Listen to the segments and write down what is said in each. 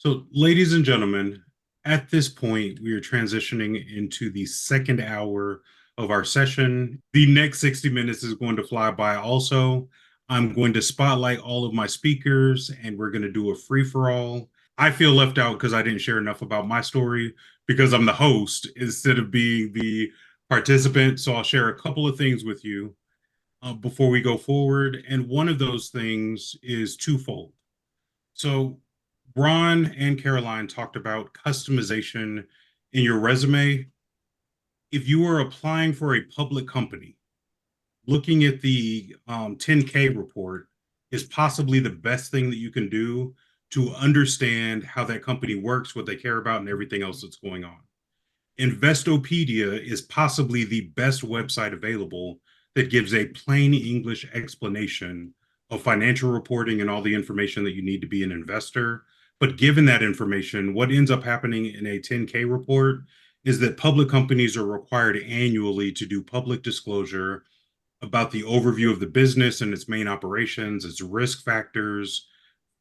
So, ladies and gentlemen, at this point, we are transitioning into the second hour of our session. The next 60 minutes is going to fly by also. I'm going to spotlight all of my speakers and we're going to do a free for all. I feel left out because I didn't share enough about my story because I'm the host instead of being the participant. So, I'll share a couple of things with you before we go forward. And one of those things is twofold. So, Ron and Caroline talked about customization in your resume. If you are applying for a public company, looking at the 10K report is possibly the best thing that you can do to understand how that company works, what they care about, and everything else that's going on. Investopedia is possibly the best website available that gives a plain English explanation of financial reporting and all the information that you need to be an investor. But given that information, what ends up happening in a 10K report is that public companies are required annually to do public disclosure about the overview of the business and its main operations, its risk factors,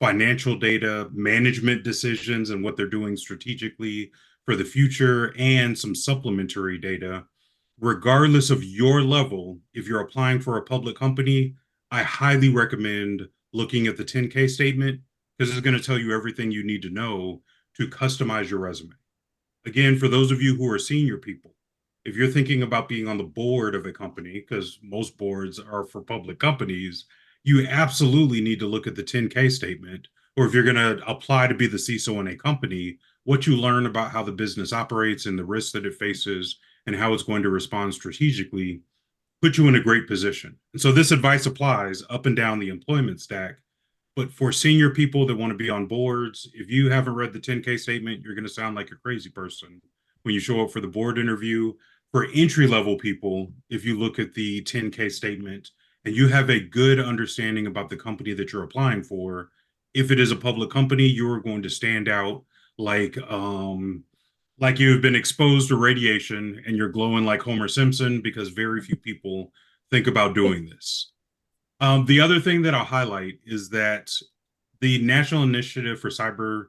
financial data, management decisions, and what they're doing strategically for the future, and some supplementary data. Regardless of your level, if you're applying for a public company, I highly recommend looking at the 10K statement because it's going to tell you everything you need to know to customize your resume. Again, for those of you who are senior people, if you're thinking about being on the board of a company, because most boards are for public companies, you absolutely need to look at the 10K statement. Or if you're going to apply to be the CISO in a company, what you learn about how the business operates and the risks that it faces and how it's going to respond strategically put you in a great position. And so this advice applies up and down the employment stack. But for senior people that want to be on boards, if you haven't read the 10K statement, you're going to sound like a crazy person when you show up for the board interview. For entry level people, if you look at the 10K statement and you have a good understanding about the company that you're applying for, if it is a public company, you're going to stand out like like you've been exposed to radiation and you're glowing like Homer Simpson because very few people think about doing this. The other thing that I'll highlight is that the National Initiative for Cyber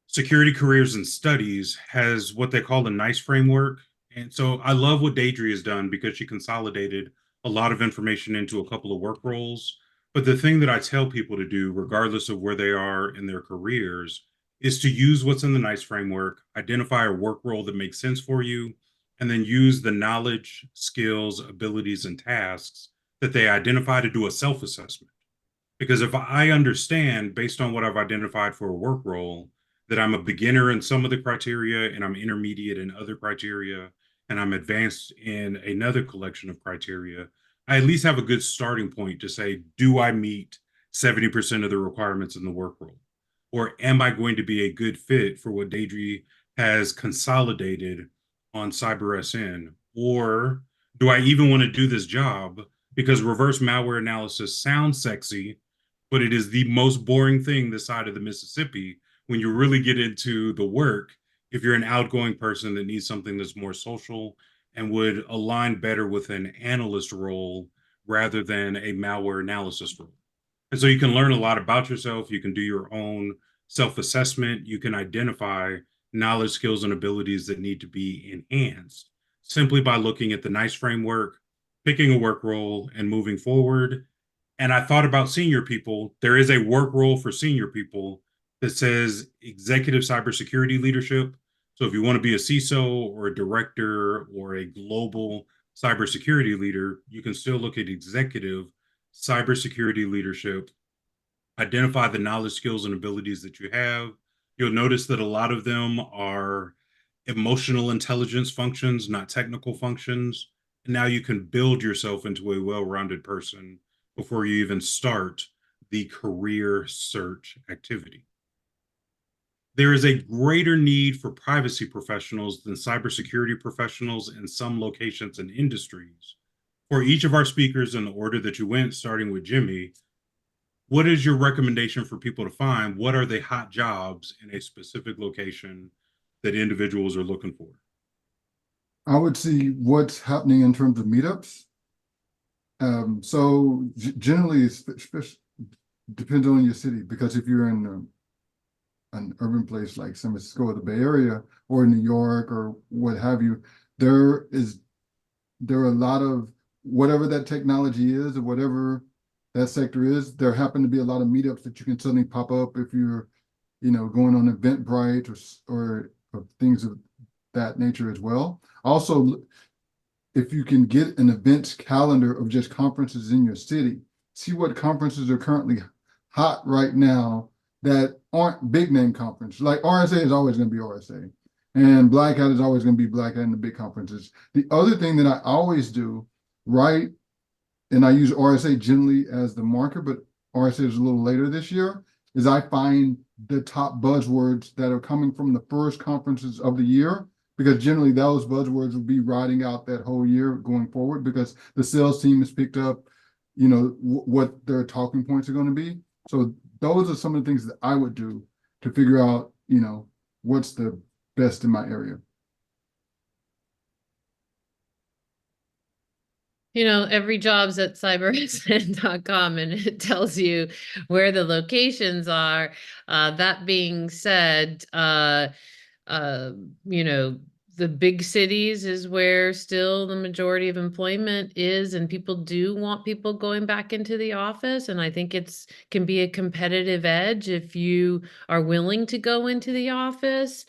Security Careers and Studies has what they call the NICE framework. And so I love what Deidre has done because she consolidated a lot of information into a couple of work roles. But the thing that I tell people to do, regardless of where they are in their careers, is to use what's in the NICE framework, identify a work role that makes sense for you, and then use the knowledge, skills, abilities, and tasks that they identify to do a self assessment. Because if I understand, based on what I've identified for a work role, that I'm a beginner in some of the criteria and I'm intermediate in other criteria and I'm advanced in another collection of criteria, I at least have a good starting point to say, do I meet 70% of the requirements in the work role? Or am I going to be a good fit for what Deidre has consolidated on CyberSN? Or do I even want to do this job because reverse malware analysis sounds sexy, but it is the most boring thing this side of the Mississippi when you really get into the work. If you're an outgoing person that needs something that's more social and would align better with an analyst role rather than a malware analysis role. And so you can learn a lot about yourself. You can do your own self assessment. You can identify knowledge, skills, and abilities that need to be enhanced simply by looking at the NICE framework, picking a work role, and moving forward. And I thought about senior people. There is a work role for senior people that says executive cybersecurity leadership. So if you want to be a CISO or a director or a global cybersecurity leader, you can still look at executive cybersecurity leadership, identify the knowledge, skills, and abilities that you have. You'll notice that a lot of them are emotional intelligence functions, not technical functions. And now you can build yourself into a well rounded person before you even start the career search activity. There is a greater need for privacy professionals than cybersecurity professionals in some locations and industries. For each of our speakers in the order that you went, starting with Jimmy, what is your recommendation for people to find? What are the hot jobs in a specific location that individuals are looking for? I would see what's happening in terms of meetups. Generally, it depends on your city, because if you're in an urban place like San Francisco or the Bay Area or New York or what have you, there are a lot of whatever that technology is or whatever that sector is, there happen to be a lot of meetups that you can suddenly pop up if you're, going on Eventbrite or things of that nature as well. Also, if you can get an events calendar of just conferences in your city, see what conferences are currently hot right now that aren't big name conferences. Like RSA is always going to be RSA, and Black Hat is always going to be Black Hat in the big conferences. The other thing that I always do, right, and I use RSA generally as the marker, but RSA is a little later this year, is I find the top buzzwords that are coming from the first conferences of the year, because generally those buzzwords will be riding out that whole year going forward because the sales team has picked up, what their talking points are going to be. So those are some of the things that I would do to figure out, what's the best in my area. Every job's at cybersecurity.com and it tells you where the locations are. That being said, uh, you know, the big cities is where still the majority of employment is, and people do want people going back into the office. And I think can be a competitive edge if you are willing to go into the office.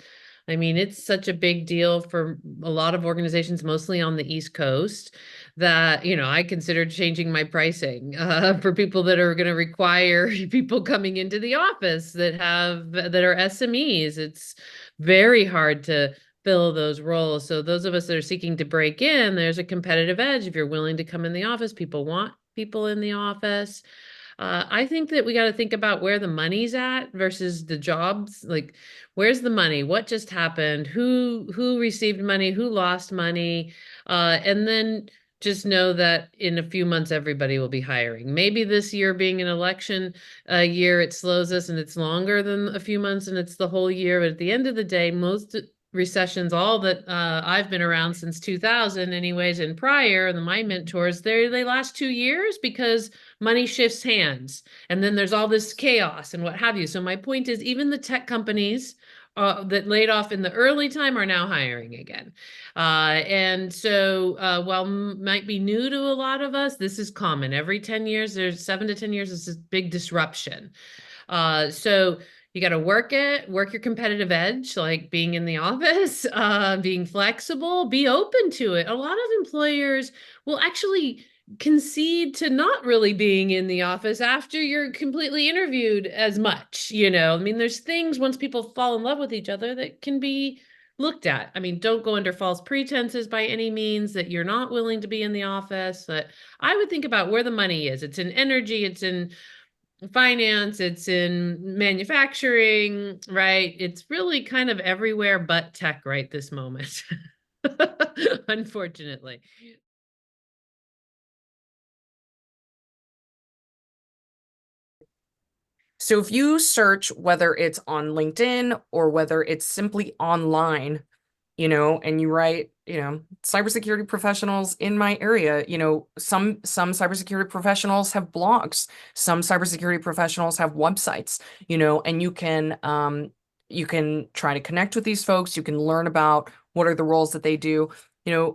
I mean, it's such a big deal for a lot of organizations, mostly on the East Coast, that, I considered changing my pricing for people that are going to require people coming into the office that are SMEs. It's very hard to fill those roles. So those of us that are seeking to break in, there's a competitive edge. If you're willing to come in the office, people want people in the office. I think that we got to think about where the money's at versus the jobs. Like, where's the money? What just happened? Who received money? Who lost money? And then just know that in a few months, everybody will be hiring. Maybe this year being an election year, it slows us and it's longer than a few months and it's the whole year. But at the end of the day, most recessions, all that I've been around since 2000 anyways, and prior, and my mentors, they last 2 years because money shifts hands. And then there's all this chaos and what have you. So my point is, even the tech companies that laid off in the early time are now hiring again. And so while might be new to a lot of us, this is common. Every 10 years, there's 7 to 10 years, this is big disruption. So you got to work your competitive edge, like being in the office, being flexible, be open to it. A lot of employers will actually concede to not really being in the office after you're completely interviewed as much, I mean, there's things once people fall in love with each other that can be looked at. I mean, don't go under false pretenses by any means that you're not willing to be in the office, but I would think about where the money is. It's in energy, it's in finance, it's in manufacturing, right? It's really kind of everywhere but tech right this moment, unfortunately. So if you search, whether it's on LinkedIn or whether it's simply online, and you write, cybersecurity professionals in my area, some cybersecurity professionals have blogs, some cybersecurity professionals have websites, and you can try to connect with these folks. You can learn about what are the roles that they do.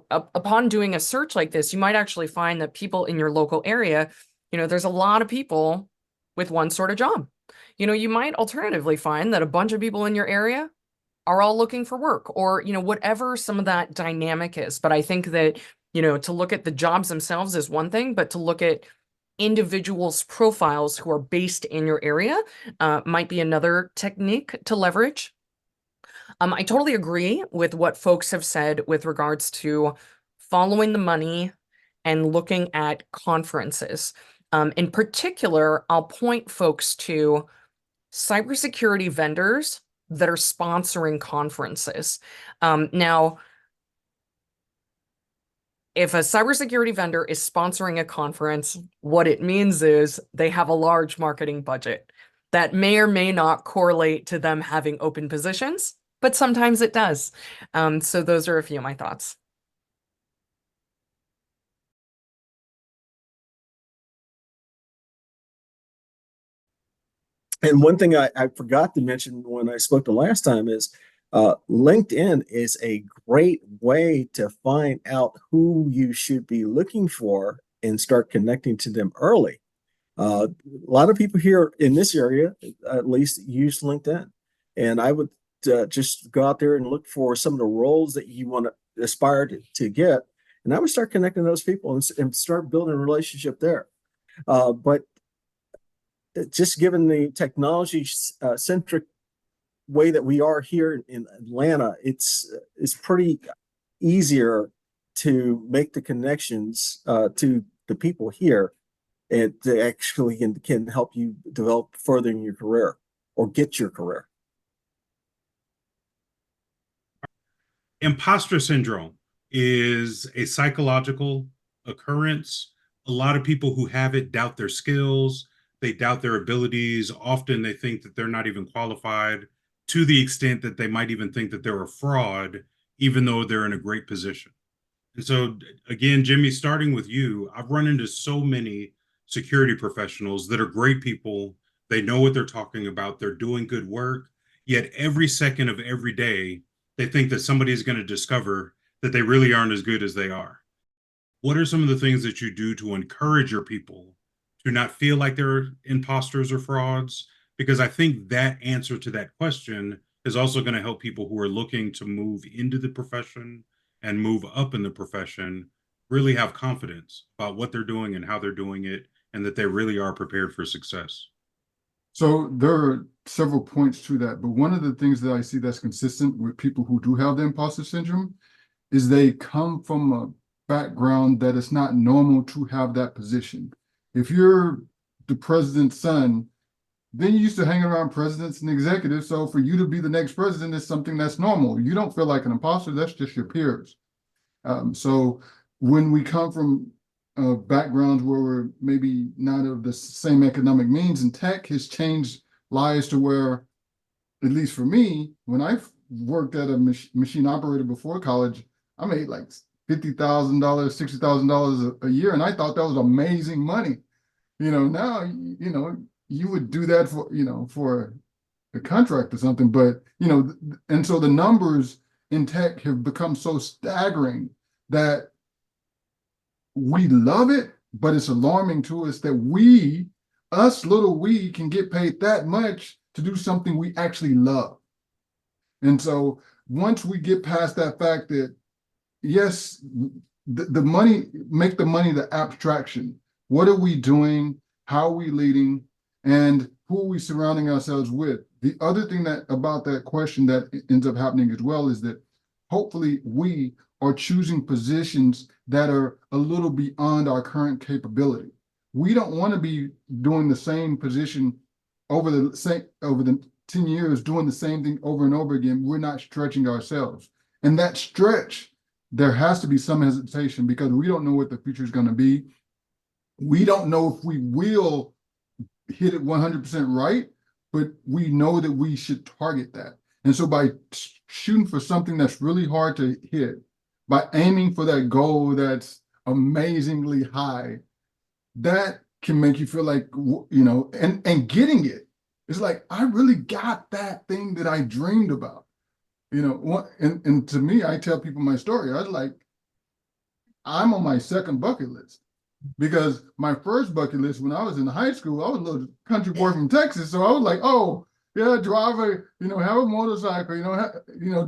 Upon doing a search like this, you might actually find that people in your local area, there's a lot of people with one sort of job. You might alternatively find that a bunch of people in your area are all looking for work, or, whatever some of that dynamic is. But I think that, to look at the jobs themselves is one thing, but to look at individuals' profiles who are based in your area might be another technique to leverage. I totally agree with what folks have said with regards to following the money and looking at conferences. In particular, I'll point folks to cybersecurity vendors that are sponsoring conferences. Now, if a cybersecurity vendor is sponsoring a conference, what it means is they have a large marketing budget. That may or may not correlate to them having open positions, but sometimes it does. So those are a few of my thoughts. And one thing I forgot to mention when I spoke the last time is LinkedIn is a great way to find out who you should be looking for and start connecting to them early. A lot of people here in this area, at least, use LinkedIn. And I would just go out there and look for some of the roles that you want to aspire to get. And I would start connecting those people and start building a relationship there. But just given the technology centric way that we are here in Atlanta, it's pretty easier to make the connections to the people here, and to actually can help you develop further in your career or get your career. Imposter syndrome is a psychological occurrence. A lot of people who have it doubt their skills, they doubt their abilities. Often they think that they're not even qualified, to the extent that they might even think that they're a fraud, even though they're in a great position. And so, again, Jimmy, starting with you, I've run into so many security professionals that are great people. They know what they're talking about, they're doing good work, yet every second of every day, they think that somebody is going to discover that they really aren't as good as they are. What are some of the things that you do to encourage your people to not feel like they're imposters or frauds? Because I think that answer to that question is also going to help people who are looking to move into the profession and move up in the profession really have confidence about what they're doing and how they're doing it, and that they really are prepared for success. So there are several points to that, but one of the things that I see that's consistent with people who do have the imposter syndrome is they come from a background that it's not normal to have that position. If you're the president's son, then you used to hang around presidents and executives. So for you to be the next president is something that's normal. You don't feel like an imposter, that's just your peers. So when we come from backgrounds where we're maybe not of the same economic means, and tech has changed lives to where, at least for me, when I worked at a machine operator before college, I made like $50,000, $60,000 a year, and I thought that was amazing money. Now, you would do that for a contract or something, but and so the numbers in tech have become so staggering that we love it, but it's alarming to us that we can get paid that much to do something we actually love. And so once we get past that fact that, yes, the money, make the money the abstraction. What are we doing? How are we leading? And who are we surrounding ourselves with? The other thing about that question that ends up happening as well is that hopefully we are choosing positions that are a little beyond our current capability. We don't want to be doing the same position over the 10 years, doing the same thing over and over again. We're not stretching ourselves. And that stretch, there has to be some hesitation because we don't know what the future is going to be. We don't know if we will hit it 100% right, but we know that we should target that. And so by shooting for something that's really hard to hit, by aiming for that goal that's amazingly high, that can make you feel like, and getting it. It's like, I really got that thing that I dreamed about. And to me, I tell people my story. I was like, I'm on my second bucket list. Because my first bucket list when I was in high school, I was a little country boy from Texas. So I was like, oh, yeah, drive have a motorcycle,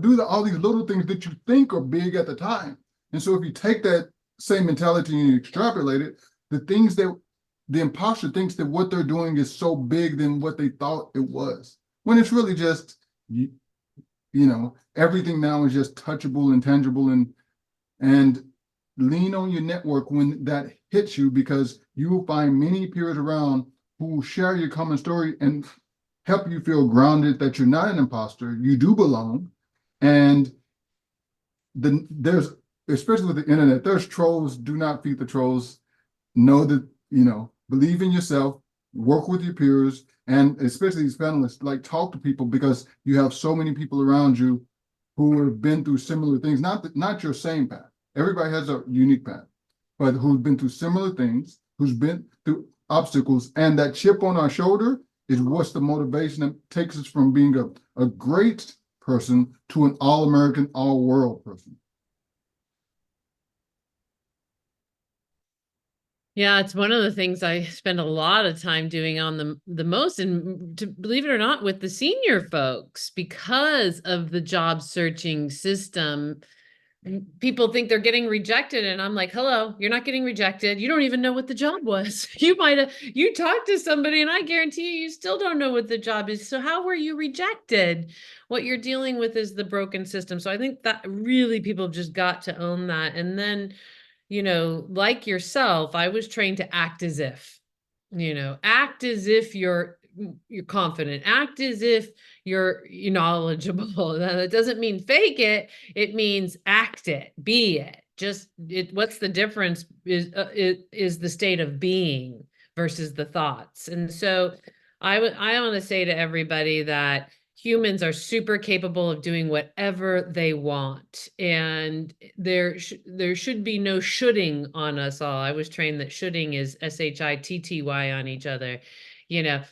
do all these little things that you think are big at the time. And so if you take that same mentality and you extrapolate it, the imposter thinks that what they're doing is so big than what they thought it was. When it's really just, everything now is just touchable and tangible, and lean on your network when that hits you, because you will find many peers around who will share your common story and help you feel grounded that you're not an imposter, you do belong. And there's, especially with the internet, there's trolls. Do not feed the trolls. Know that, believe in yourself, work with your peers, and especially these panelists, like, talk to people, because you have so many people around you who have been through similar things, not your same path. Everybody has a unique path, but who's been through similar things, who's been through obstacles, and that chip on our shoulder is what's the motivation that takes us from being a great person to an all-American, all-world person. Yeah, it's one of the things I spend a lot of time doing on the most, and to believe it or not, with the senior folks, because of the job searching system. People think they're getting rejected, and I'm like, hello, you're not getting rejected. You don't even know what the job was. You talked to somebody, and I guarantee you still don't know what the job is. So how were you rejected? What you're dealing with is the broken system. So I think that really people have just got to own that. And then, like yourself, I was trained to act as if, act as if you're confident, act as if you're knowledgeable. That doesn't mean fake it. It means act it, be it. What's the difference is the state of being versus the thoughts. And so I want to say to everybody that humans are super capable of doing whatever they want, and there should be no shoulding on us all. I was trained that shoulding is shitty on each other.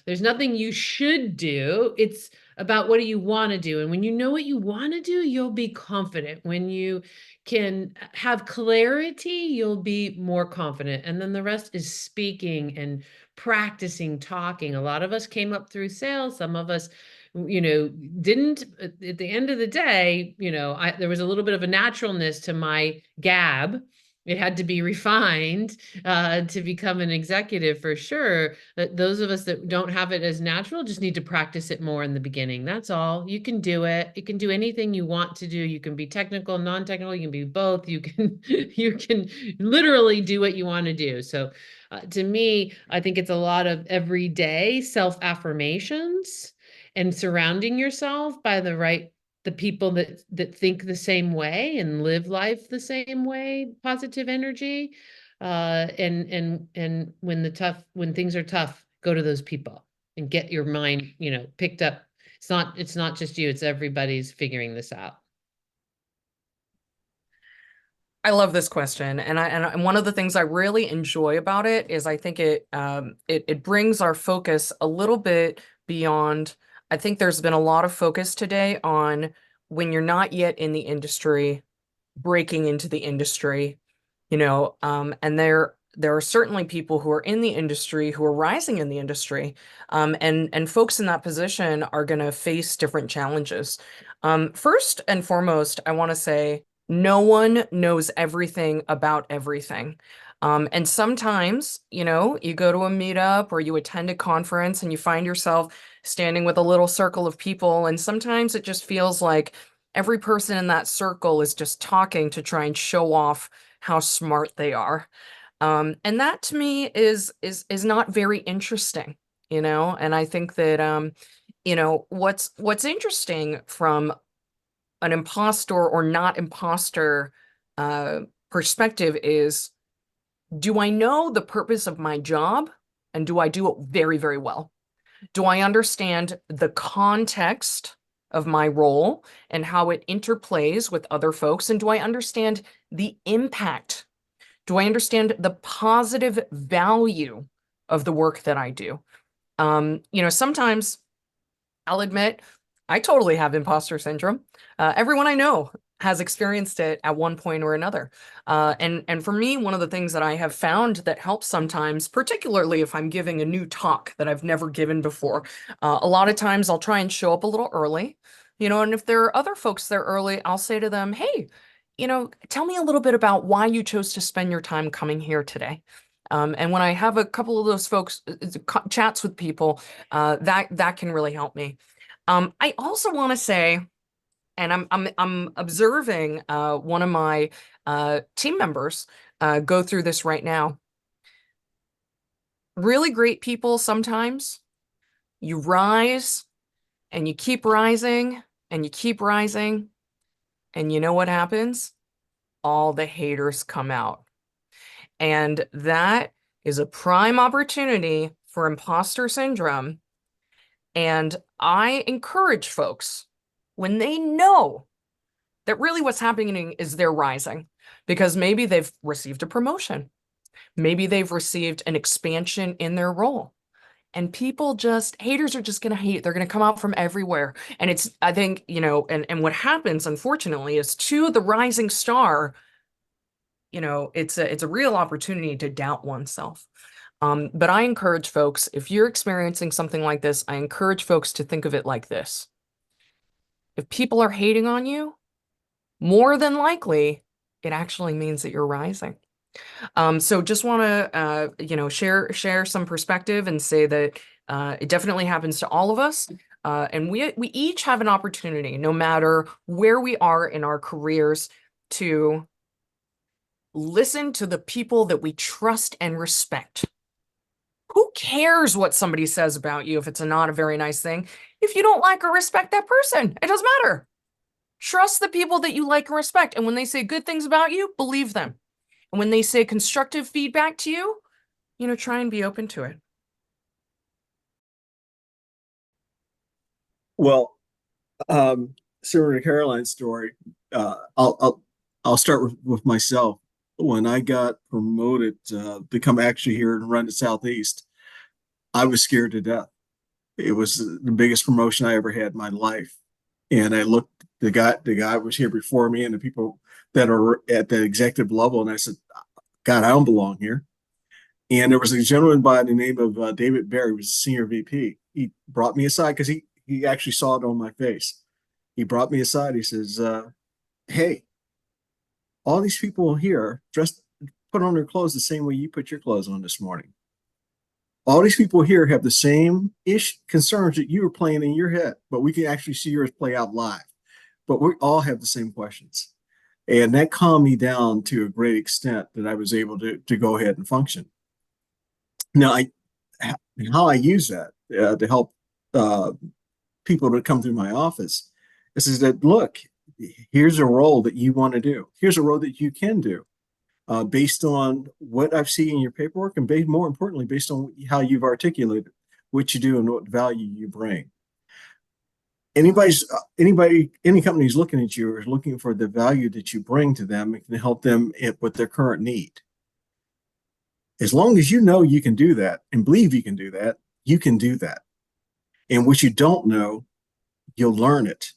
There's nothing you should do. It's about what do you want to do. And when you know what you want to do, you'll be confident. When you can have clarity, you'll be more confident. And then the rest is speaking and practicing talking. A lot of us came up through sales. Some of us didn't. At the end of the day, there was a little bit of a naturalness to my gab. It had to be refined to become an executive, for sure. Those of us that don't have it as natural just need to practice it more in the beginning. That's all. You can do it. You can do anything you want to do. You can be technical, non-technical. You can be both. You can literally do what you want to do. So to me, I think it's a lot of everyday self-affirmations and surrounding yourself by the people that think the same way and live life the same way, positive energy. And when things are tough, go to those people and get your mind, picked up. It's not just you, it's everybody's figuring this out. I love this question, and one of the things I really enjoy about it is I think it brings our focus a little bit beyond. I think there's been a lot of focus today on when you're not yet in the industry, breaking into the industry, and there are certainly people who are in the industry who are rising in the industry, and folks in that position are going to face different challenges. First and foremost, I want to say no one knows everything about everything. And sometimes, you go to a meetup or you attend a conference and you find yourself standing with a little circle of people, and sometimes it just feels like every person in that circle is just talking to try and show off how smart they are. And that to me is not very interesting, and I think that what's interesting from an imposter or not imposter perspective is, do I know the purpose of my job, and do I do it very, very well? Do I understand the context of my role and how it interplays with other folks? And do I understand the impact? Do I understand the positive value of the work that I do? Sometimes I'll admit I totally have imposter syndrome. Everyone I know has experienced it at one point or another. And for me, one of the things that I have found that helps sometimes, particularly if I'm giving a new talk that I've never given before, a lot of times I'll try and show up a little early, and if there are other folks there early, I'll say to them, hey, tell me a little bit about why you chose to spend your time coming here today. And when I have a couple of those folks chats with people, that can really help me. I also want to say, and I'm observing one of my team members go through this right now. Really great people, sometimes you rise and you keep rising and you keep rising, and you know what happens? All the haters come out. And that is a prime opportunity for imposter syndrome. And I encourage folks, when they know that really what's happening is they're rising, because maybe they've received a promotion, maybe they've received an expansion in their role, And people just, haters are just going to hate. They're going to come out from everywhere. And it's, I think, you know, and what happens, unfortunately, is to the rising star, you know, it's a real opportunity to doubt oneself. But I encourage folks, if you're experiencing something like this, I encourage folks to think of it like this. If people are hating on you, more than likely, it actually means that you're rising. So just want to, you know, share some perspective and say that it definitely happens to all of us. And we each have an opportunity, no matter where we are in our careers, to listen to the people that we trust and respect. Who cares what somebody says about you if it's not a very nice thing? If you don't like or respect that person, it doesn't matter. Trust the people that you like and respect. And when they say good things about you, believe them. And when they say constructive feedback to you, you know, try and be open to it. Well, similar to Caroline's story, I'll start with myself. When I got promoted to come actually here and run the Southeast, I was scared to death. It was the biggest promotion I ever had in my life. And I looked, the guy was here before me and the people that are at the executive level, and I said, God, I don't belong here. And there was a gentleman by the name of David Barry, who was a senior VP. He brought me aside because he actually saw it on my face. He brought me aside. He says, hey, all these people here put on their clothes the same way you put your clothes on this morning. All these people here have the same concerns that you were playing in your head, but we can actually see yours play out live. But we all have the same questions. And that calmed me down to a great extent that I was able to go ahead and function. Now, how I use that to help people to come through my office is that, look, here's a role that you want to do. Here's a role that you can do based on what I've seen in your paperwork, and more importantly, based on how you've articulated what you do and what value you bring. Any company who's looking at you is looking for the value that you bring to them and can help them with their current need. As long as you know you can do that and believe you can do that, you can do that. And what you don't know, you'll learn it.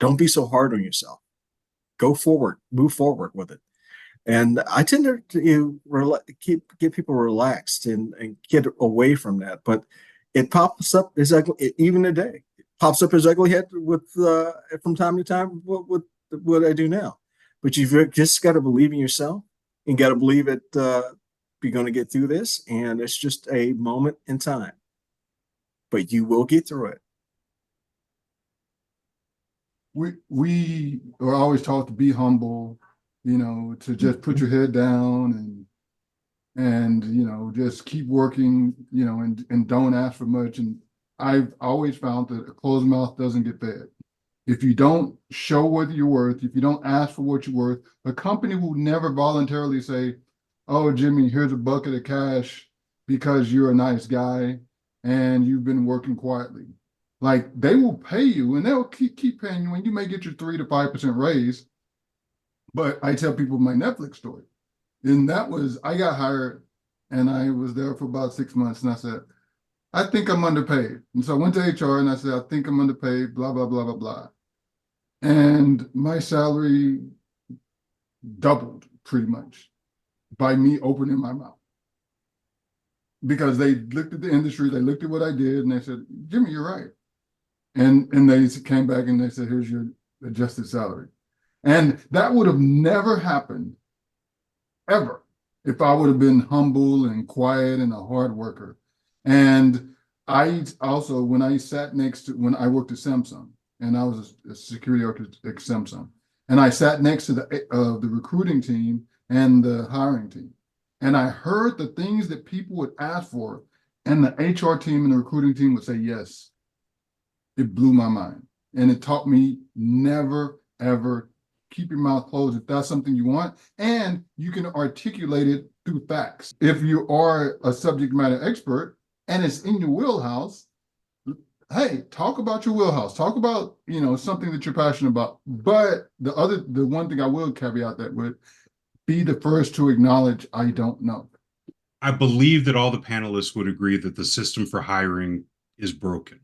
Don't be so hard on yourself. Go forward, move forward with it. And I tend to get people relaxed and get away from that. But it pops up as ugly, even today. It pops up as ugly head with from time to time with what I do now. But you've just got to believe in yourself and got to believe it. You're going to get through this, and it's just a moment in time. But you will get through it. We are always taught to be humble, you know, to just put your head down and you know, just keep working, you know, and don't ask for much. And I've always found that a closed mouth doesn't get fed. If you don't show what you're worth, if you don't ask for what you're worth, a company will never voluntarily say, oh, Jimmy, here's a bucket of cash because you're a nice guy and you've been working quietly. Like, they will pay you and they'll keep paying you, and you may get your 3 to 5% raise. But I tell people my Netflix story. And that was, I got hired and I was there for about 6 months, and I said, I think I'm underpaid. And so I went to HR and I said, I think I'm underpaid, blah, blah, blah, blah, blah. And my salary doubled pretty much by me opening my mouth. Because they looked at the industry, they looked at what I did, and they said, Jimmy, you're right. And they came back and they said, here's your adjusted salary. And that would have never happened, ever, if I would have been humble and quiet and a hard worker. And I also, when I worked at Samsung, and I was a security architect at Samsung, and I sat next to the recruiting team and the hiring team. And I heard the things that people would ask for, and the HR team and the recruiting team would say yes. It blew my mind. And it taught me never, ever keep your mouth closed if that's something you want, and you can articulate it through facts. If you are a subject matter expert and it's in your wheelhouse, hey, talk about your wheelhouse. Talk about, you know, something that you're passionate about. But the one thing I will caveat that with, be the first to acknowledge I don't know. I believe that all the panelists would agree that the system for hiring is broken.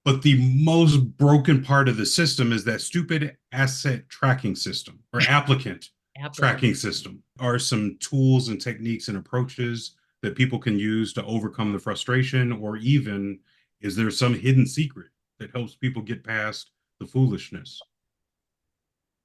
But the most broken part of the system is that stupid asset tracking system or applicant tracking system. Are some tools and techniques and approaches that people can use to overcome the frustration, or even is there some hidden secret that helps people get past the foolishness?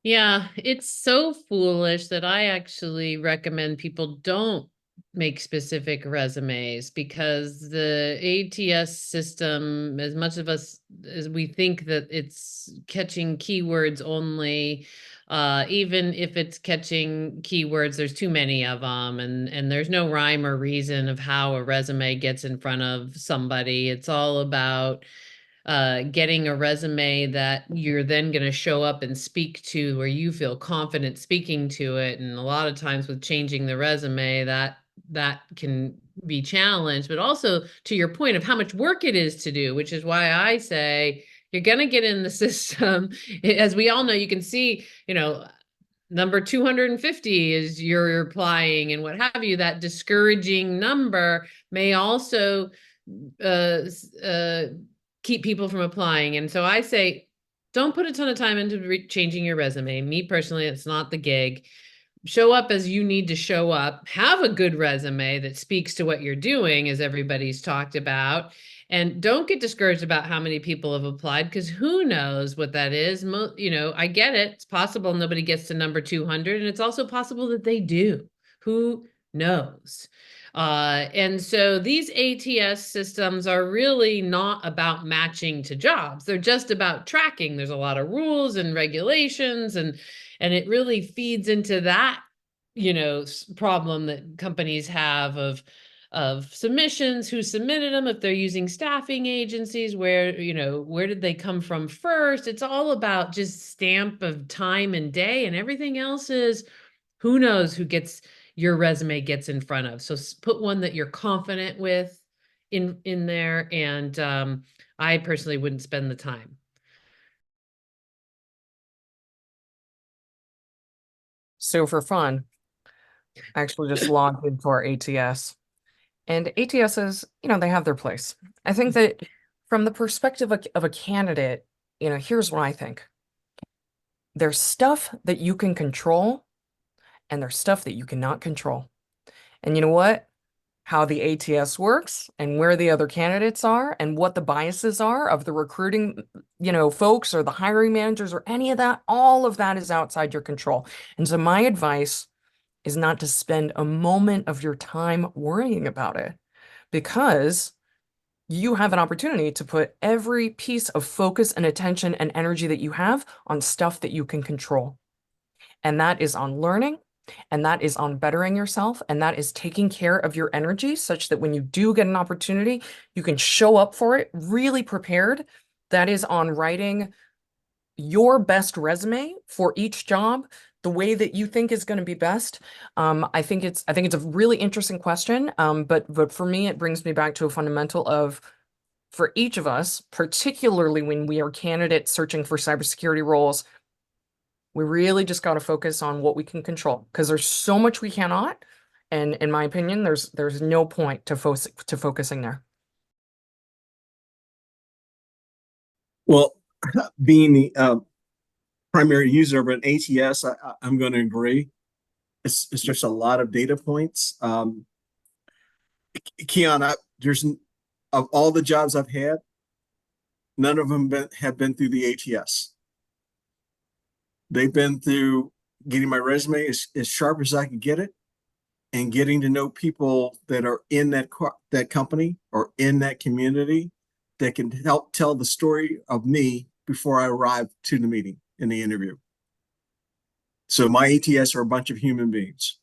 Yeah, it's so foolish that I actually recommend people don't make specific resumes, because the ATS system, as much of us as we think that it's catching keywords only, even if it's catching keywords, there's too many of them, and there's no rhyme or reason of how a resume gets in front of somebody. It's all about getting a resume that you're then going to show up and speak to, where you feel confident speaking to it. And a lot of times with changing the resume, that can be challenged. But also, to your point of how much work it is to do, which is why I say you're going to get in the system. As we all know, you can see, number 250 is you're applying and what have you. That discouraging number may also keep people from applying. And so I say, don't put a ton of time into changing your resume. Me personally, it's not the gig. Show up as you need to show up. Have a good resume that speaks to what you're doing, as everybody's talked about. And don't get discouraged about how many people have applied, because who knows what that is. I get it. It's possible nobody gets to number 200, and it's also possible that they do. Who knows? And so these ATS systems are really not about matching to jobs. They're just about tracking. There's a lot of rules and regulations, and it really feeds into that, problem that companies have of submissions, who submitted them, if they're using staffing agencies, where did they come from first. It's all about just stamp of time and day, and everything else is who knows who gets your resume gets in front of. So put one that you're confident with in there. And I personally wouldn't spend the time. So for fun, I actually just logged into our ATS. And ATSs, they have their place. I think that from the perspective of a candidate, here's what I think. There's stuff that you can control, and there's stuff that you cannot control. And you know what? How the ATS works, and where the other candidates are, and what the biases are of the recruiting, folks, or the hiring managers, or any of that, all of that is outside your control. And so my advice is not to spend a moment of your time worrying about it, because you have an opportunity to put every piece of focus and attention and energy that you have on stuff that you can control. And that is on learning, and that is on bettering yourself, and that is taking care of your energy such that when you do get an opportunity, you can show up for it really prepared. That is on writing your best resume for each job the way that you think is going to be best. I think it's a really interesting question. But for me, it brings me back to a fundamental of, for each of us, particularly when we are candidates searching for cybersecurity roles, we really just got to focus on what we can control, because there's so much we cannot. And in my opinion, there's no point to focusing there. Well, being the primary user of an ATS, I'm going to agree. It's just a lot of data points. Keon, of all the jobs I've had, none of them have been through the ATS. They've been through getting my resume as sharp as I can get it, and getting to know people that are in that company or in that community that can help tell the story of me before I arrive to the meeting in the interview. So my ATS are a bunch of human beings.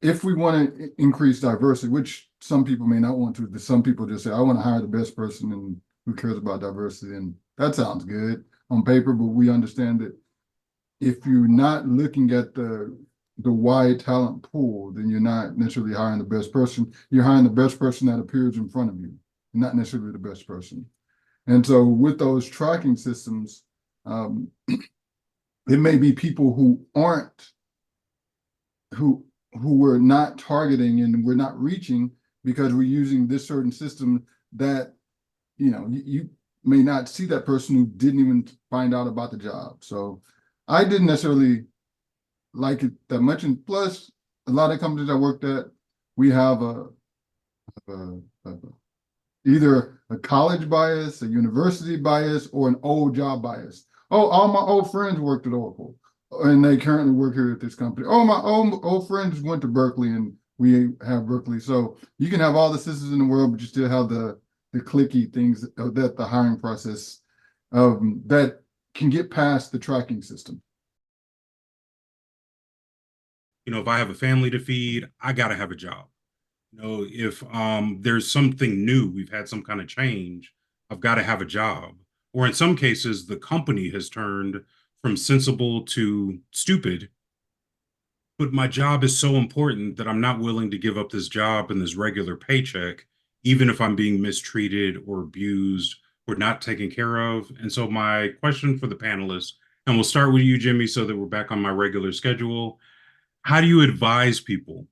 If we want to increase diversity, which some people may not want to, but some people just say, I want to hire the best person, and who cares about diversity? And that sounds good on paper, but we understand that if you're not looking at the wide talent pool, then you're not necessarily hiring the best person. You're hiring the best person that appears in front of you, not necessarily the best person. And so with those tracking systems, it may be people who aren't who we're not targeting and we're not reaching because we're using this certain system that, you may not see that person who didn't even find out about the job. So I didn't necessarily like it that much. And plus, a lot of companies I worked at, we have a either a college bias, a university bias, or an old job bias. Oh, all my old friends worked at Oracle, and they currently work here at this company. Oh, my old friends went to Berkeley, and we have Berkeley. So you can have all the systems in the world, but you still have the clicky things that the hiring process that can get past the tracking system. If I have a family to feed, I got to have a job. If there's something new, we've had some kind of change, I've got to have a job. Or in some cases, the company has turned from sensible to stupid. But my job is so important that I'm not willing to give up this job and this regular paycheck, even if I'm being mistreated or abused or not taken care of. And so, my question for the panelists, and we'll start with you, Jimmy, so that we're back on my regular schedule. How do you advise people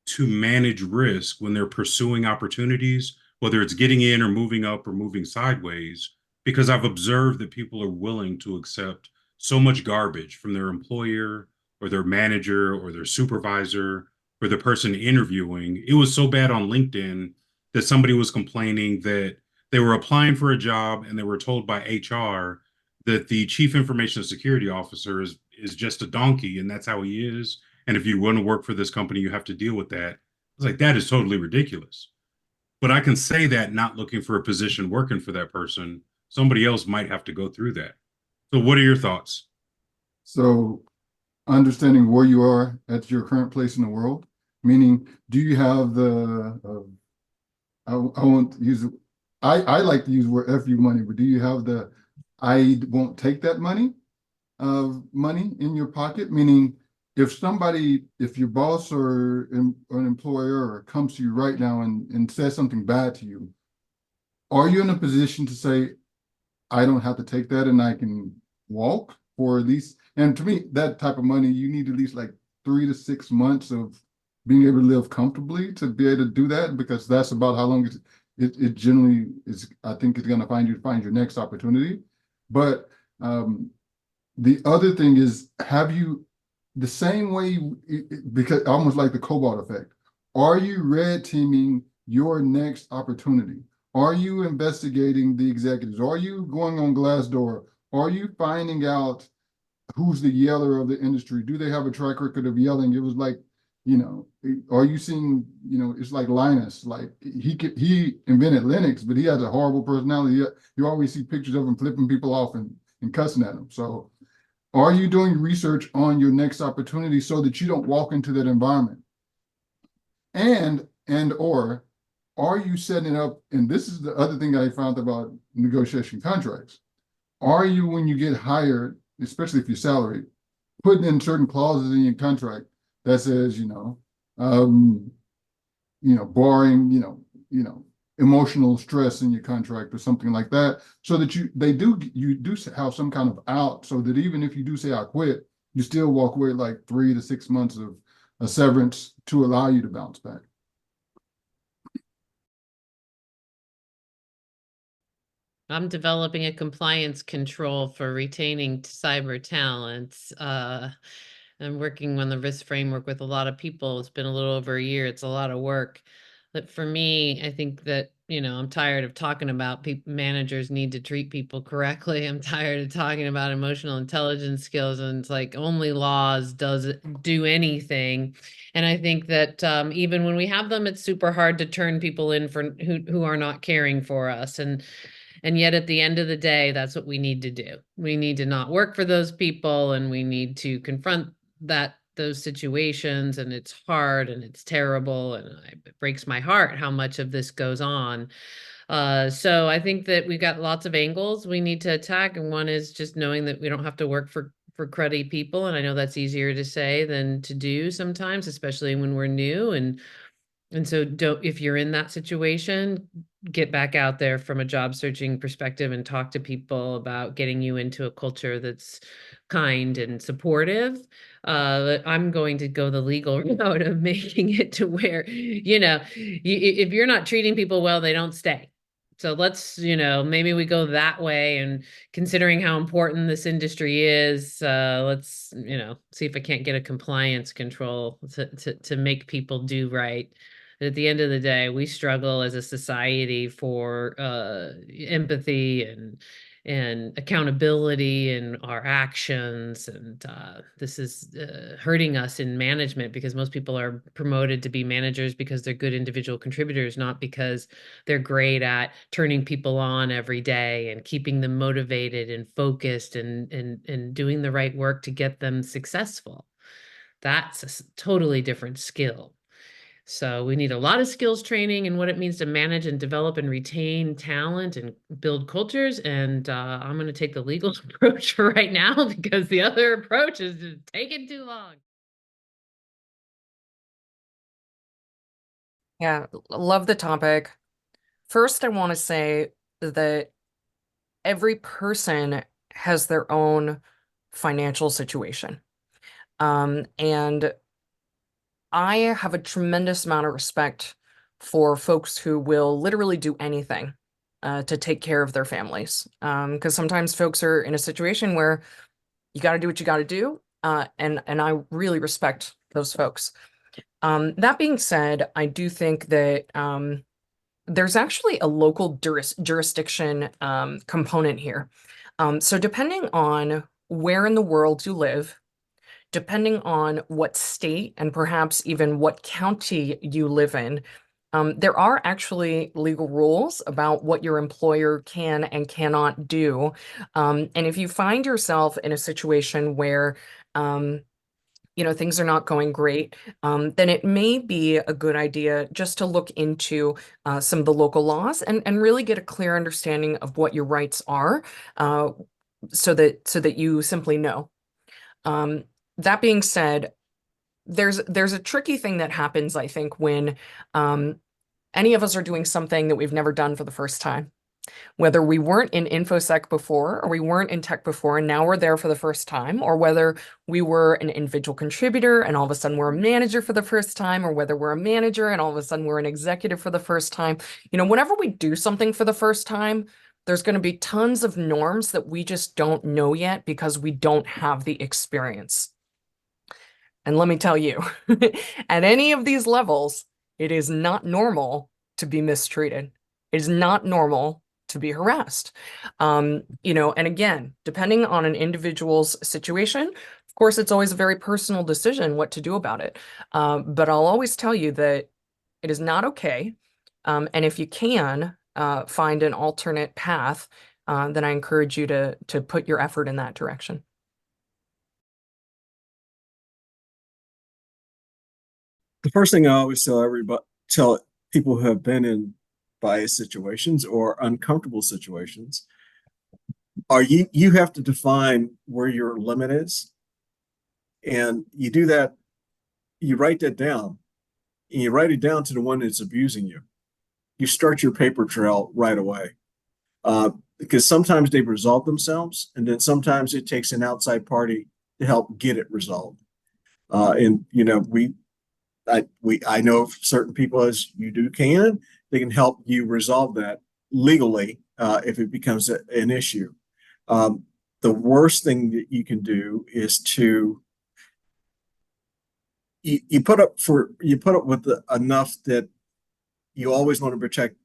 to manage risk when they're pursuing opportunities, whether it's getting in or moving up or moving sideways? Because I've observed that people are willing to accept so much garbage from their employer or their manager or their supervisor or the person interviewing. It was so bad on LinkedIn that somebody was complaining that they were applying for a job and they were told by HR that the chief information security officer is just a donkey and that's how he is. And if you want to work for this company, you have to deal with that. I was like, that is totally ridiculous. But I can say that not looking for a position working for that person, somebody else might have to go through that. So what are your thoughts? So understanding where you are at your current place in the world, meaning, do you have I won't use, I like to use the word FU money, but do you have the, I won't take that money in your pocket? Meaning, if your boss or an employer comes to you right now and says something bad to you, are you in a position to say, I don't have to take that and I can walk? Or at least, and to me, that type of money, you need at least like 3 to 6 months of being able to live comfortably to be able to do that, because that's about how long it generally is. I think it's going to find your next opportunity. But the other thing is, have you, the same way, because almost like the cobalt effect, are you red teaming your next opportunity? Are you investigating the executives? Are you going on Glassdoor? Are you finding out who's the yeller of the industry? Do they have a track record of yelling? It was like, are you seeing, it's like Linus, like he invented Linux, but he has a horrible personality. You always see pictures of him flipping people off and cussing at them. So are you doing research on your next opportunity so that you don't walk into that environment? Or are you setting up, and this is the other thing I found about negotiation contracts. Are you, when you get hired, especially if you're salaried, putting in certain clauses in your contract that says, barring, emotional stress in your contract or something like that, so that you do have some kind of out, so that even if you do say I quit, you still walk away like 3 to 6 months of a severance to allow you to bounce back. I'm developing a compliance control for retaining cyber talents. I'm working on the risk framework with a lot of people. It's been a little over a year. It's a lot of work. But for me, I think that, I'm tired of talking about managers need to treat people correctly. I'm tired of talking about emotional intelligence skills, and it's like only laws doesn't do anything. And I think that even when we have them, it's super hard to turn people in for who are not caring for us. And yet at the end of the day, that's what we need to do. We need to not work for those people, and we need to confront those situations. And it's hard and it's terrible. And it breaks my heart how much of this goes on. So I think that we've got lots of angles we need to attack. And one is just knowing that we don't have to work for cruddy people. And I know that's easier to say than to do sometimes, especially when we're new. And so if you're in that situation, get back out there from a job searching perspective and talk to people about getting you into a culture that's kind and supportive. I'm going to go the legal route of making it to where, if you're not treating people well, they don't stay. So let's, maybe we go that way, and considering how important this industry is, let's, see if I can't get a compliance control to make people do right. At the end of the day, we struggle as a society for empathy and accountability in our actions, and this is hurting us in management, because most people are promoted to be managers because they're good individual contributors, not because they're great at turning people on every day and keeping them motivated and focused and doing the right work to get them successful. That's a totally different skill. So we need a lot of skills training and what it means to manage and develop and retain talent and build cultures. And I'm going to take the legal approach for right now, because the other approach is just taking too long. Yeah, love the topic. First, I want to say that every person has their own financial situation. And I have a tremendous amount of respect for folks who will literally do anything to take care of their families. Because sometimes folks are in a situation where you got to do what you got to do. And I really respect those folks. That being said, I do think that there's actually a local jurisdiction component here. So depending on where in the world you live, depending on what state and perhaps even what county you live in, there are actually legal rules about what your employer can and cannot do. And if you find yourself in a situation where things are not going great, then it may be a good idea just to look into some of the local laws and really get a clear understanding of what your rights are, so that you simply know. That being said, there's a tricky thing that happens, I think, when any of us are doing something that we've never done for the first time. Whether we weren't in InfoSec before, or we weren't in tech before, and now we're there for the first time, or whether we were an individual contributor and all of a sudden we're a manager for the first time, or whether we're a manager and all of a sudden we're an executive for the first time. Whenever we do something for the first time, there's going to be tons of norms that we just don't know yet because we don't have the experience. And let me tell you, at any of these levels, it is not normal to be mistreated. It is not normal to be harassed. And again, depending on an individual's situation, of course, it's always a very personal decision what to do about it. But I'll always tell you that it is not okay. And if you can find an alternate path, then I encourage you to put your effort in that direction. The first thing I always tell people who have been in bias situations or uncomfortable situations are you have to define where your limit is. And you do that, you write that down, and you write it down to the one that's abusing you. You start your paper trail right away. Because sometimes they resolve themselves, and then sometimes it takes an outside party to help get it resolved. I know of certain people, as you can, they can help you resolve that legally if it becomes an issue. The worst thing that you can do is to you put up with enough that you always want to protect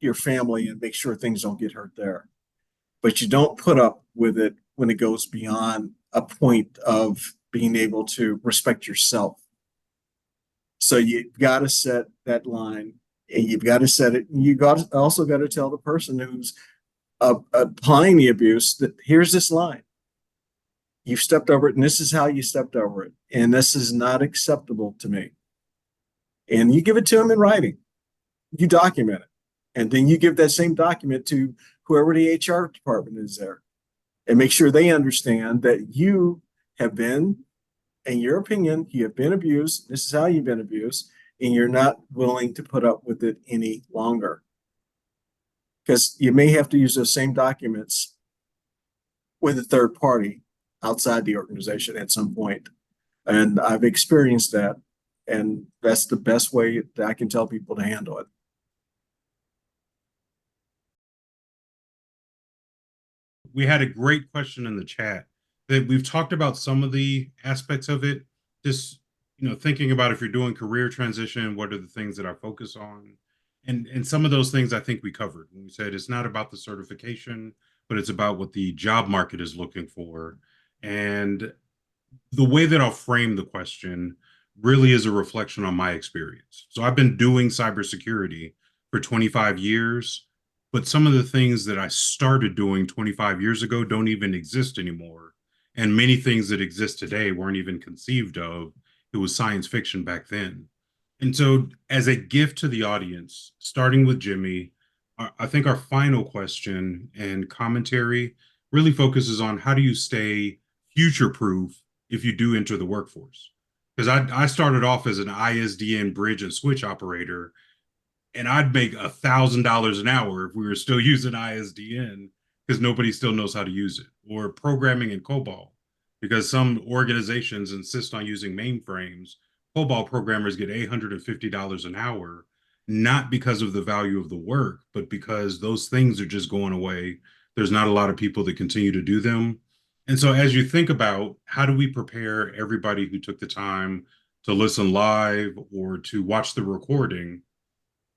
your family and make sure things don't get hurt there, but you don't put up with it when it goes beyond a point of being able to respect yourself. So you've got to set that line, and you've got to set it. You also got to tell the person who's applying the abuse that here's this line. You've stepped over it, and this is how you stepped over it, and this is not acceptable to me. And you give it to them in writing. You document it, and then you give that same document to whoever the HR department is there, and make sure they understand that you have been, in your opinion, you have been abused. This is how you've been abused. and you're not willing to put up with it any longer. Because you may have to use those same documents with a third party outside the organization at some point. And I've experienced that. And that's the best way that I can tell people to handle it. We had a great question in the chat that we've talked about some of the aspects of it. Just, thinking about if you're doing career transition, what are the things that I focus on? And some of those things I think we covered when we said it's not about the certification, but it's about what the job market is looking for. And the way that I'll frame the question really is a reflection on my experience. So I've been doing cybersecurity for 25 years, but some of the things that I started doing 25 years ago don't even exist anymore. And many things that exist today weren't even conceived of. It was science fiction back then. And so, as a gift to the audience, starting with Jimmy, I think our final question and commentary really focuses on how do you stay future proof if you do enter the workforce? Because I started off as an ISDN bridge and switch operator, and I'd make $1,000 an hour if we were still using ISDN because nobody still knows how to use it, or programming in COBOL because some organizations insist on using mainframes. COBOL programmers get $850 an hour, not because of the value of the work, but because those things are just going away. There's not a lot of people that continue to do them. And so, as you think about how do we prepare everybody who took the time to listen live or to watch the recording,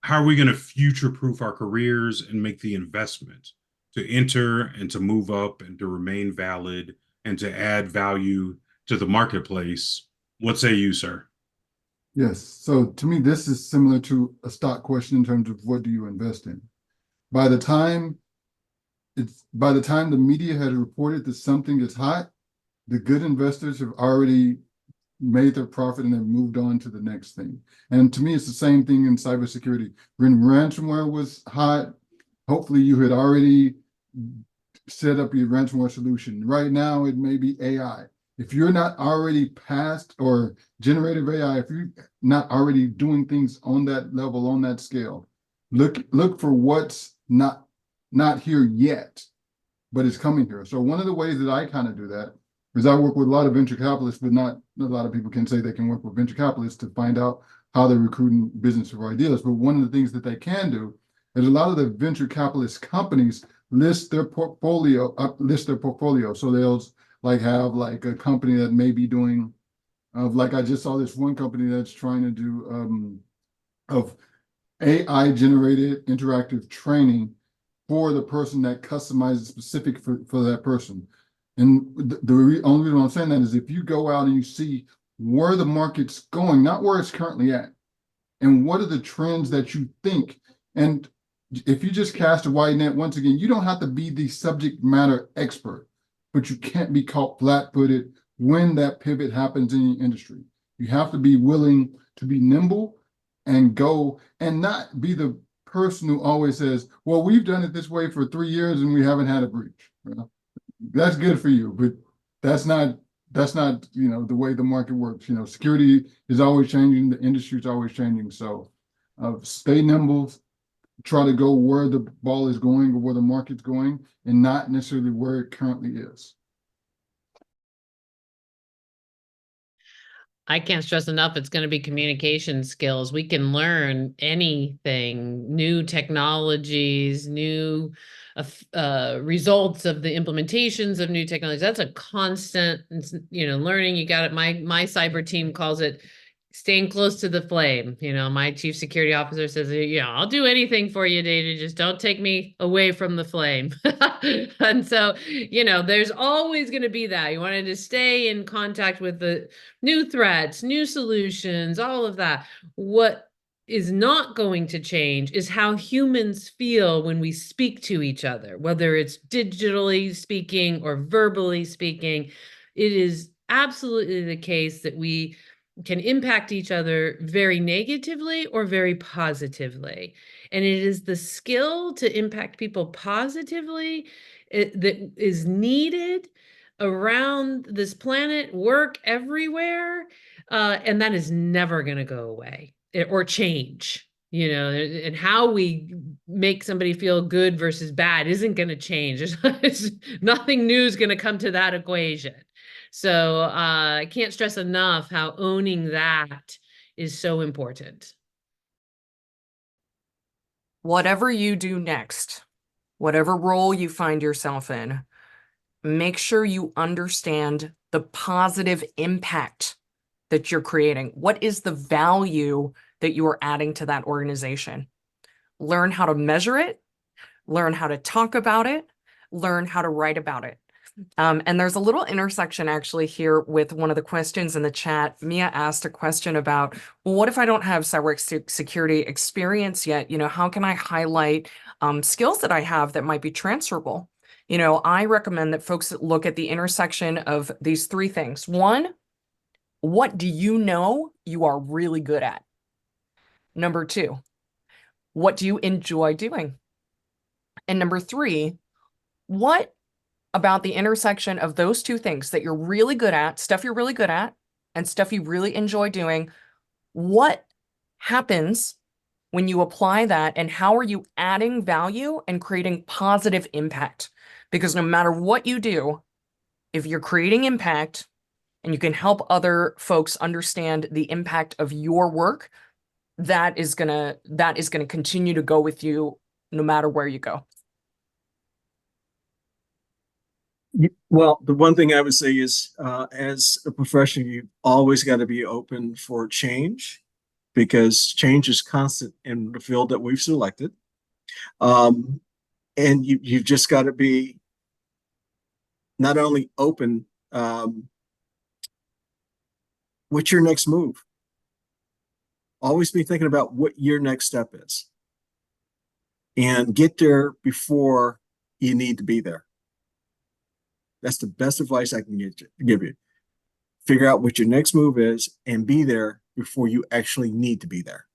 how are we going to future proof our careers and make the investment to enter and to move up and to remain valid and to add value to the marketplace? What say you, sir? Yes. So to me, this is similar to a stock question in terms of what do you invest in? By the time the media has reported that something is hot, the good investors have already made their profit and have moved on to the next thing. And to me, it's the same thing in cybersecurity. When ransomware was hot, hopefully you had already set up your ransomware solution. Right now, it may be AI. If you're not already past or generative AI, if you're not already doing things on that level, on that scale, look for what's not here yet, but it's coming here. So one of the ways that I kind of do that is I work with a lot of venture capitalists, but not a lot of people can say they can work with venture capitalists to find out how they're recruiting business or ideas. But one of the things that they can do is a lot of the venture capitalist companies list their portfolio. So they'll have a company that may be doing, like I just saw this one company that's trying to do of AI generated interactive training for the person that customizes specific for that person. And the only reason I'm saying that is if you go out and you see where the market's going, not where it's currently at, and what are the trends that you think. And if you just cast a wide net, once again, you don't have to be the subject matter expert, but you can't be caught flat-footed when that pivot happens in your industry. You have to be willing to be nimble and go and not be the person who always says, well, we've done it this way for 3 years and we haven't had a breach. That's good for you, but that's not the way the market works. Security is always changing, the industry is always changing. So stay nimble, try to go where the ball is going or where the market's going, and not necessarily where it currently is. I can't stress enough, it's going to be communication skills. We can learn anything, new technologies, new results of the implementations of new technologies. That's a constant, learning. You got it. My cyber team calls it staying close to the flame. My chief security officer says, I'll do anything for you, Data. Just don't take me away from the flame. And so, there's always going to be that. You wanted to stay in contact with the new threats, new solutions, all of that. What is not going to change is how humans feel when we speak to each other, whether it's digitally speaking or verbally speaking. It is absolutely the case that we can impact each other very negatively or very positively. And it is the skill to impact people positively that is needed around this planet, work everywhere. And that is never going to go away. or change, you know, and how we make somebody feel good versus bad isn't going to change. Nothing new is going to come to that equation. So I can't stress enough how owning that is so important. Whatever you do next, whatever role you find yourself in, make sure you understand the positive impact that you're creating. What is the value that you are adding to that organization? Learn how to measure it, learn how to talk about it, learn how to write about it. And there's a little intersection actually here with one of the questions in the chat. Mia asked a question about, well, what if I don't have cybersecurity experience yet? You know, how can I highlight skills that I have that might be transferable? You know, I recommend that folks look at the intersection of these three things. One, what do you know you are really good at? Number two, what do you enjoy doing? And number three, what about the intersection of those two things that you're really good at, stuff you're really good at, and stuff you really enjoy doing, what happens when you apply that, and how are you adding value and creating positive impact? Because no matter what you do, if you're creating impact and you can help other folks understand the impact of your work, that is gonna continue to go with you no matter where you go. Well, the one thing I would say is, as a professional, you've always got to be open for change, because change is constant in the field that we've selected. And you've just got to be not only open, what's your next move? Always be thinking about what your next step is, and get there before you need to be there. That's the best advice I can give you. Figure out what your next move is and be there before you actually need to be there.